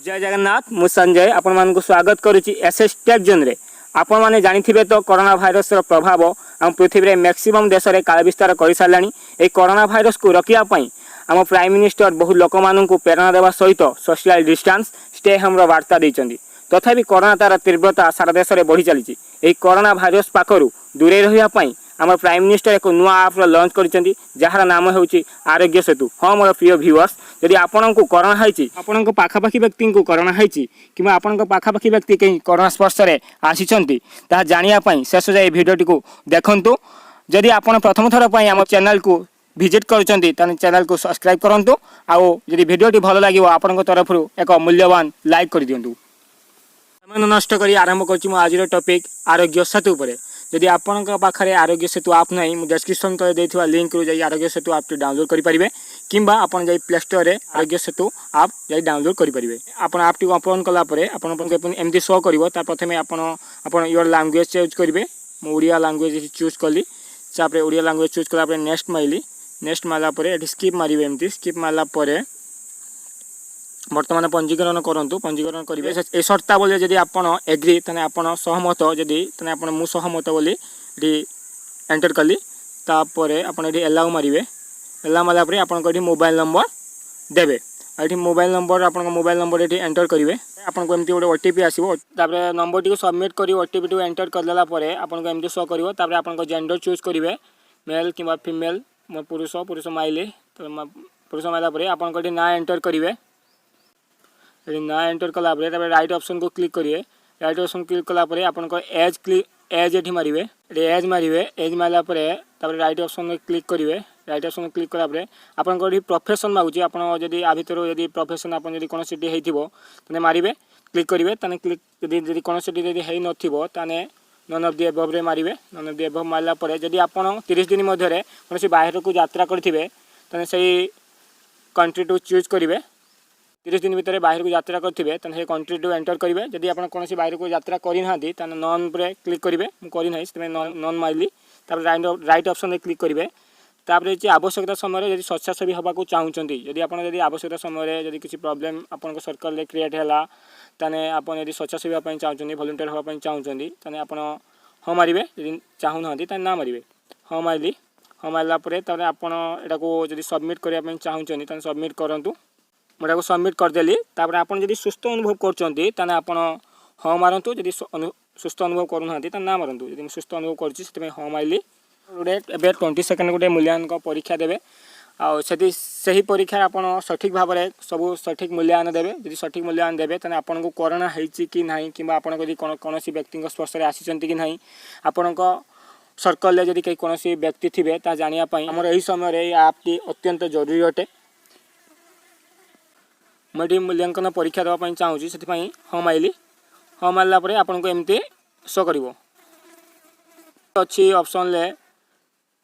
जय जगन्नाथ मु संजय आपण मानक स्वागत करुच्ची एसएस टेक जोन रे। आपण माने जानिथिबे तो कोरोना भाइरस रो प्रभाव हम पृथ्वी रे मैक्सिमम देश रे काल विस्तार कर सारलानी। ए कोरोना भाइरस को रोकिया पई हम प्राइम मिनिस्टर बहु लोक माननकु प्रेरणा देवा सहित सोशल डिस्टेंस स्टे होम रो वार्ता दैचंदी। तथापि कोरोना तार तीव्रता सारा देश रे बढ़ी चलीची। ए कोरोना भाइरस पाखरु दूरे रहिया पई आम प्राइम मिनिस्टर एक नुआ आप लॉन्च करिसेंती जार नाम होउची आरोग्य सेतु। हाँ मोर प्रिय व्यूअर्स, यदि आपनकु कोरोना हैची, आपनक पाखापाखी व्यक्ति को कोरोना हैची किंवा आपनक पाखापाखी व्यक्ति कहीं कोरोना स्पर्श रे आसीचंती ता जानिया पई शेष जाय वीडियोटी को देखंतु। यदि आपण प्रथम थर पई हम चैनल को विजिट करूचंती ताने चैनल को सब्सक्राइब करंतु। आउ यदि वीडियोटी भलो लागिवो आपनक तरफरु एक मूल्यवान लाइक कर दियंतु। समय नष्ट करी आरंभ करछि मो आज टॉपिक आरोग्य सेतु पर। यदि आपनक पाखरे आरोग्य सेतु आप नहीं, मुझे डिस्क्रिप्शन तले देथिबा लिंक रु जाई आरोग्य सेतु आप डाउनलोड करि परिबे किंबा आपन जाई प्ले स्टोर रे आरोग्य सेतु आप जाई डाउनलोड करि परिबे। आपन ऐप टी ओपन कला परे आपन एमदी शो करिवो। ता प्रथमे आपन योर लैंग्वेज चूज करिवे। मो ओडिया लैंग्वेज चूज कली। तापर ओडिया लैंग्वेज चूज कला परे नेक्स्ट माइली। नेक्स्ट मारला परे एटी स्किप मारिवे। एमदी स्किप मारला परे वर्तमान पंजीकरण करंतु। पंजीकरण करिवे ए शर्ता बोले जदि आपण एग्री तने आपण सहमत, जदि तने आपण मु सहमत बोली एटी एंटर कली। तापरे आपण एटी अलाउ मारिवे। अलाउ मारला परे आपण को मोबाइल नंबर देबे। एटी मोबाइल नंबर आपण मोबाइल नंबर एटी एंटर करिवे। आपण को एमती गोटे ओटीपी आसीबो। तापरे नंबर टी को सबमिट करी ओटीपी टी एंटर करला परे आपण को एमती शो करिवो। तापरे आपण को जेंडर चूज करिवे, मेल किंबा फीमेल, पुरुष पुरुष माइले। तो पुरुष माइला परे आपण को ना एंटर करिवे। ना एंटर कला राइट ऑप्शन को क्लिक करिए। राइट ऑप्शन क्लिक कला आपन को एज एठी मारिवे। एज मारिवे। एज मारला राइट ऑप्शन में क्लिक करिवे। राइट ऑप्शन क्लिक कला आपन को प्रोफेशन मागुची। आपन जदि आ भितर जदि प्रोफेशन आपन जदि कोन सिटी हेइथिबो तने मारिवे, क्लिक करिवे। तने क्लिक जदि कोन सिटी जदि हेइ नथिबो तने नन ऑफ द एबव रे मारिवे। नन ऑफ द एबव मारला जदि आपन 30 दिन मध्य रे कोनसी बाहर को यात्रा करथिबे तने सेही कंट्री टू चूज करिवे। 30 दिन भितर बाहर को यात्रा करथिबे तने हे कंट्री टू एंटर करिवे। जदि आपण कोनसी बाहर को यात्रा करि नाहंती तने नॉन पर क्लिक करिवे। मु करि नाही तमे नॉन माइली। तापर राइट ऑप्शन रे क्लिक करिवे। तापर जे आवश्यकता समय जदि स्वच्छासेवी हबा को चाहुचंती, जदि आपण जदि आवश्यकता समय जदि किछि प्रॉब्लम आपण को सर्कल रे क्रिएट हैला तने आपण जदि स्वच्छासेवी पई चाहुचंती, वॉलंटियर हबा पई चाहुचंती तने आपण ह मारिवे। जदि चाहु नाहंती तने ना मारिवे। ह माइली। ह मारला परे तापर आपण एटा को जदि सबमिट करिया पई चाहुचंती तने सबमिट करंतु। मोटा को सबमिट करदेली। तापर आपन जदि सुस्थ अनुभव करचंती तने आपन हाँ मारंतु। जदि सुस्थ अनुभव करू नाहंती तने ना मारंतु। जदि सुस्थ अनुभव करछि सेते हाँ माइली। गोटे एबे 20 सेकंड गोटे मूल्यांकन परीक्षा देबे। आ सही परीक्षा आपन सठिक भाव में सब सठिक मूल्यांकन देबे। जदि सठिक मूल्यांकन देबे तने आपन को कोरोना हेछि कि नाही किंबा आपन को कोनोसी व्यक्ति स्पर्श रे आसीचंती कि नाही, आपन को सर्कल रे जदि कई कोनोसी व्यक्ति थिबे ता जानिया पई हमर एही समय रे ऐप टी अत्यंत जरूरी अटे। मुझे मूल्यांकन परीक्षा देवाई चाहूँगी से हाँ माइली। हाँ मारला आपन को एमती शो कर अच्छी ऑप्शन ले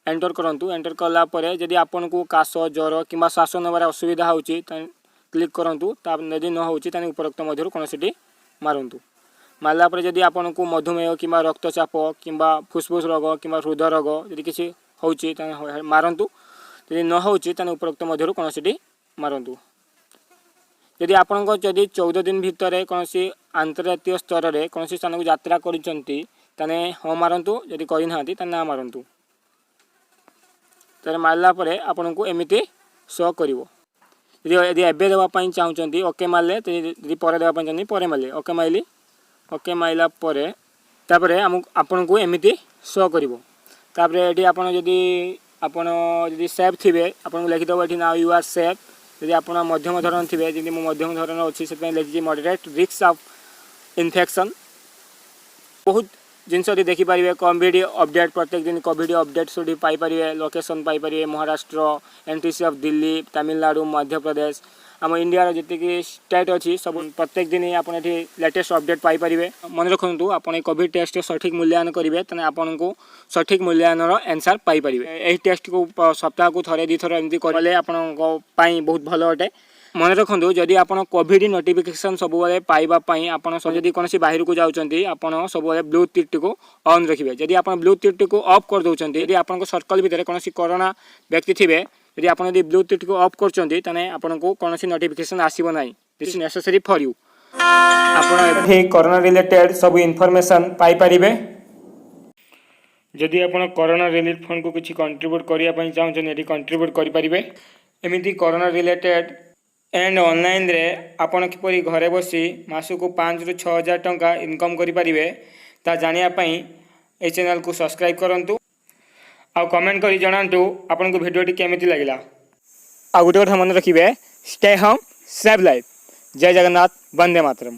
एंटर करंतु। एंटर कला जदि आपन को काश ज्वर कि श्वास नबार असुविधा होची क्लिक करंतु। यदि न होची ताने उपरोक्त मध्य कौन सी मारंतु। मारला जदि आपन को मधुमेह कि रक्तचाप कि फुसफुस रोग कि हृदय रोग जदि किसी होची मारंतु। यदि न होची ताने उपरोक्त मध्य कौन सी मारंतु। यदि आपन को जदि 14 दिन भितर कौन सी अंतर्राष्ट्रीय स्तर में कौन स्थान को यात्रा करिसेंती ताने हाँ मारंतु। यदि करि नाहंती ताने ना मारंतु। तारे मारला परे आपन को एमिति शो करिवो। यदि एबे देवा पई चाहुचंती ओके मारले, यदि परे देवा पई चाहंती परे मारले ओके माइली। ओके माइला परे तापरे आपन को एमिति शो करिवो। तापरे एठी आपन जदि सेफ थिबे आपन को लिखि दबो एठी नाउ यू आर सेफ। यदि आप मध्यम धरण थे जमी मध्यम धरण अच्छी से लिखी मॉडरेट रिस्क ऑफ इन्फेक्शन। बहुत जिनस देखिपारे कोविड अपडेट प्रत्येक दिन कोविड अपडेट सुधी पाइपर। लोकेशन पाइपर महाराष्ट्र, एनटीसी ऑफ दिल्ली, तमिलनाडु, मध्य प्रदेश, आम इंडिया जी स्टेट अच्छी सब प्रत्येक दिन आप लेटेस्ट अपडेट पाइपर। मन रखु आप कोविड टेस्ट सठिक मूल्यांकन करेंगे तेना आपन को सठिक मूल्यांकन आंसर पाइपर। यही टेस्ट को सप्ताह को थे 2 थर एमती कले आपण बहुत भल अटे। मन रखु जदि आप कोविड नोटिफिकेशन सब पाइबापी आप जब कौन बाहर को जाऊँगी आपड़ सब ब्लू टिक को ऑन रखिए। जदि आप ब्लू टिक को ऑफ कर दौरान यदि आप सर्कल भितर कौन कोरोना व्यक्ति थे यदि आप ब्लू टिक को ऑफ कर आपको कौन नोटिफिकेशन आसब ना। This is necessary for you. ଆପଣ ଏଠି କରୋନା ରିଲେटेड ସବୁ ଇନଫର୍मेସନ୍ ପାଇପାରିବେ। ଯଦି ଆପଣ କରୋନା ରିଲିଫ୍ ଫଣ୍ଡକୁ କିଛି କଣ୍ଟ୍ରିବ୍ୟୁଟ୍ କରିବା ପାଇଁ ଚାହୁଁଛନ୍ତି ଏଠି କଣ୍ଟ୍ରିବ୍ୟୁଟ୍ କରିପାରିବେ। ଏମିତି କରୋନା ରିଲେଟେଡ୍ ଏଣ୍ଡ ଅନଲାଇନ୍ରେ ଆପଣ କିପରି ଘରେ ବସି ମାସକୁ 5,000 ରୁ 6,000 ଟଙ୍କା ଇନକମ୍ କରିପାରିବେ ତା ଜାଣିବା ପାଇଁ ଏହି ଚ୍ୟାନେଲକୁ ସବସ୍କ୍ରାଇବ୍ କରନ୍ତୁ। ଆଉ କମେଣ୍ଟ କରି ଜଣାନ୍ତୁ ଆପଣଙ୍କୁ ଭିଡ଼ିଓଟି କେମିତି ଲାଗିଲା। ଆଉ ଗୋଟେ କଥା ମନେ ରଖିବେ, ଷ୍ଟେ ହୋମ୍ ସେଭ୍ ଲାଇଫ୍। ଜୟ ଜଗନ୍ନାଥ, ବନ୍ଦେ ମାତରମ୍।